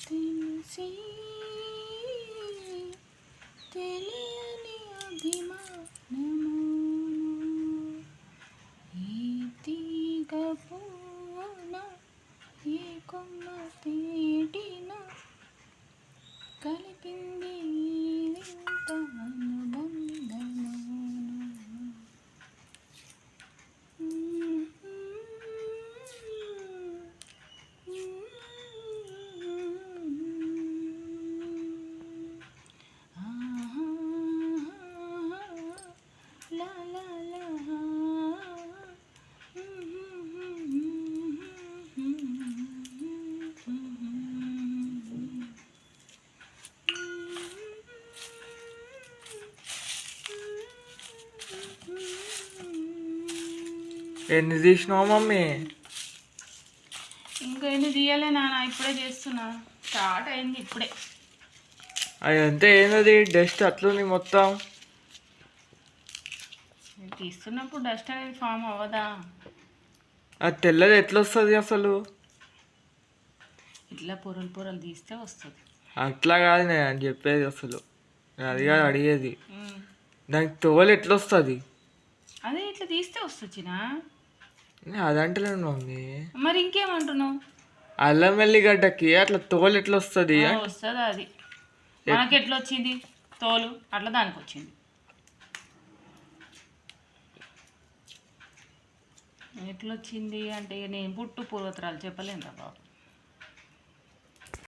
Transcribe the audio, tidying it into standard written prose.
తెలిసి తెలియని అభిమానము ఈ తీగ పువ్వున ఏ కొమ్మ తేటిన కలిపింది వింత అనుబంధము. ఎన్ని తీసినావు మమ్మీ? ఇంకా ఎన్ని తీయలే నాన్న, ఇప్పుడే చేస్తున్నా, స్టార్ట్ అయింది ఇప్పుడే. అది అంతే ఏంటది డస్ట్ అట్లుంది మొత్తం. తీస్తున్నప్పుడు డస్ట్ అనేది ఫామ్ అవ్వదా? అది తెల్లది ఎట్లా వస్తుంది అసలు? ఇట్లా పొరలు పొరలు తీస్తే వస్తుంది. అట్లా కాదు నేను అని చెప్పేది, అసలు అది కాదు అడిగేది. దానికి తోలు ఎట్లా వస్తుంది? అదే ఇట్లా తీస్తే వస్తున్నా. అదంటలేను మమ్మీ. మరి ఇంకేమంటున్నావు? అల్లం వెల్లిగడ్డకి అట్లా తోలు ఎట్లా వస్తుంది? వస్తుంది, అది మనకి ఎట్లా వచ్చింది తోలు, అట్లా దానికి వచ్చింది. ఎట్లా వచ్చింది అంటే నేను పుట్టు పూర్వతరాలు చెప్పలేను రా బాబు.